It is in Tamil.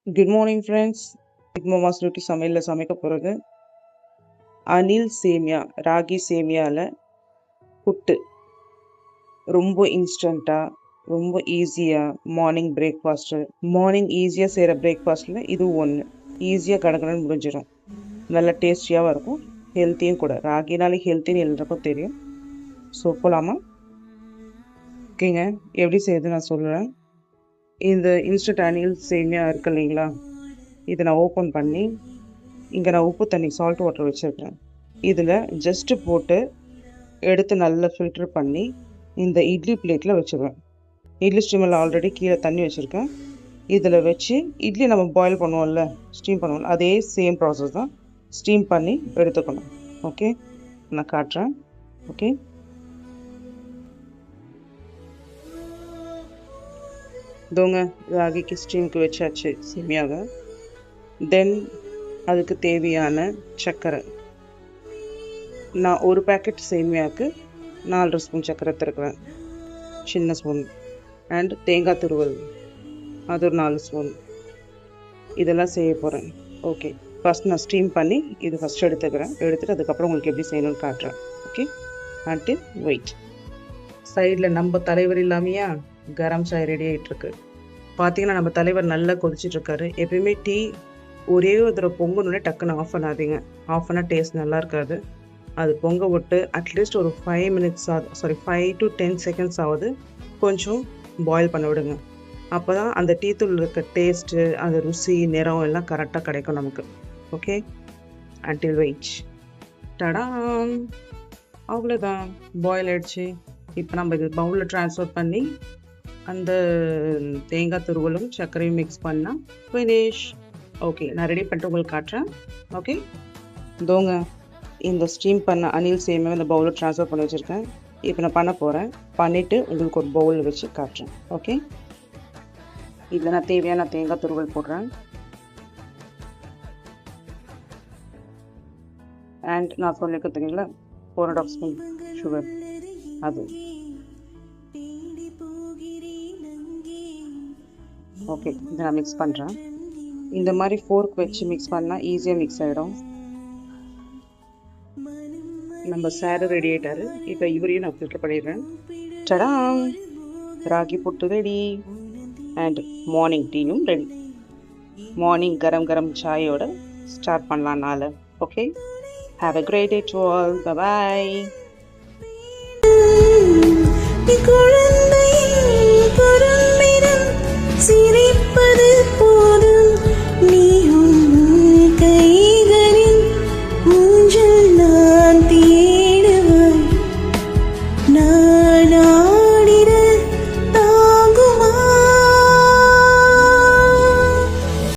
Good morning friends. பிக் மாமாஸ் ரொட்டி சமையலில் சமைக்க போகிறது அனில் சேமியா, ராகி சேமியாவில் புட்டு. ரொம்ப இன்ஸ்டண்ட்டாக, ரொம்ப ஈஸியாக மார்னிங் ஈஸியாக செய்கிற பிரேக்ஃபாஸ்ட்டில் இது ஒன்று. ஈஸியாக கடகடன்னு முடிஞ்சிடும். நல்லா டேஸ்டியாகவும் இருக்கும், ஹெல்த்தியும் கூட. ராகினாலே ஹெல்த்தின்னு எல்லாருக்கும் தெரியும். ஸோ போகலாமா? ஓகேங்க, எப்படி செய்யுது நான் சொல்கிறேன். இந்த இன்ஸ்டன்ட் அனில் சேமியா இருக்கு இல்லைங்களா, இதை நான் ஓப்பன் பண்ணி இங்கே நான் உப்பு தண்ணி சால்ட் வாட்டர் வச்சுருக்கேன். இதில் ஜஸ்ட்டு போட்டு எடுத்து நல்லா ஃபில்ட்ரு பண்ணி இந்த இட்லி பிளேட்டில் வச்சுருவேன். இட்லி ஸ்டீமில் ஆல்ரெடி கீழே தண்ணி வச்சுருக்கேன். இதில் வச்சு இட்லி நம்ம பாயில் பண்ணுவோம்ல, ஸ்டீம் பண்ணுவோம்ல, அதே சேம் ப்ராசஸ் தான். ஸ்டீம் பண்ணி எடுத்துக்கணும். ஓகே, நான் காட்டுறேன். ஓகே, தோங்க ராகிக்கு ஸ்டீமுக்கு வச்சாச்சு சேமியாவை. தென் அதுக்கு தேவையான சர்க்கரை. நான் ஒரு பேக்கெட் சேமியாவுக்கு 4 ஸ்பூன் சர்க்கரை எடுத்துருக்குறேன், சின்ன ஸ்பூன். அண்ட் தேங்காய் துருவல், அது ஒரு 4 ஸ்பூன். இதெல்லாம் செய்ய போகிறேன். ஓகே, ஃபஸ்ட் நான் ஸ்டீம் பண்ணி இது ஃபஸ்ட்டு எடுத்துகிட்டு அதுக்கப்புறம் உங்களுக்கு எப்படி செய்யணும்னு காட்டுறேன். Okay, until wait. சைடில் நம்ம தலைவர் இல்லாமையா கரம் சாய் ரெடி ஆகிட்டுருக்கு. பார்த்தீங்கன்னா நம்ம தலைவர் நல்லா கொதிச்சிட்ருக்காரு. எப்பயுமே டீ ஒரே ஒரு தடவை பொங்கணுன்னே டக்குன்னு ஆஃப் பண்ணாதீங்க. ஆஃப் பண்ணால் டேஸ்ட் நல்லா இருக்காது. அது பொங்க விட்டு அட்லீஸ்ட் ஒரு 5 to 10 செகண்ட்ஸ் ஆகுது கொஞ்சம் பாயில் பண்ண விடுங்க. அப்போ தான் அந்த டீ தூள் இருக்க டேஸ்ட்டு, அந்த ருசி, நிறம் எல்லாம் கரெக்டாக கிடைக்கும் நமக்கு. Okay, until wait. டடாம், அவ்வளோதான், பாயில் ஆகிடுச்சு. இப்போ நம்ம இது பவுலில் ட்ரான்ஸ்ஃபர் பண்ணி அந்த தேங்காய் துருவலும் சர்க்கரையும் மிக்ஸ் பண்ணால் ஃபினிஷ். ஓகே, நான் ரெடி பண்ணிட்டு உங்களுக்கு காட்டுறேன். ஓகே, தோங்க இந்த ஸ்டீம் பண்ண அனில் சேமியா இந்த பவுலில் ட்ரான்ஸ்ஃபர் பண்ணி வச்சுருக்கேன். இப்போ நான் பண்ண போகிறேன். பண்ணிவிட்டு உங்களுக்கு ஒரு பவுலில் வச்சு காட்டுறேன். ஓகே, இதில் நான் தேவையான தேங்காய் துருவல் போடுறேன். அண்ட் நான் சொல்லிக்கிறதுங்களா 4.5 ஸ்பூன் சுகர், அது. ஓகே, இதை நான் மிக்ஸ் பண்ணுறேன். இந்த மாதிரி ஃபோர்க் வச்சு மிக்ஸ் பண்ணால் ஈஸியாக மிக்ஸ் ஆகிடும். நம்ம சாரு ரெடி ஆகிட்டாரு. இப்போ இவரையும் நான் ஃபில்டர் பண்ணிடுறேன். டடாம், ragi puttu ready. And morning டீயும் ரெடி. மார்னிங் கரம் கரம் சாயோட ஸ்டார்ட் பண்ணலாம் நாள். Okay, have a great day to all. Bye. சிரிப்பது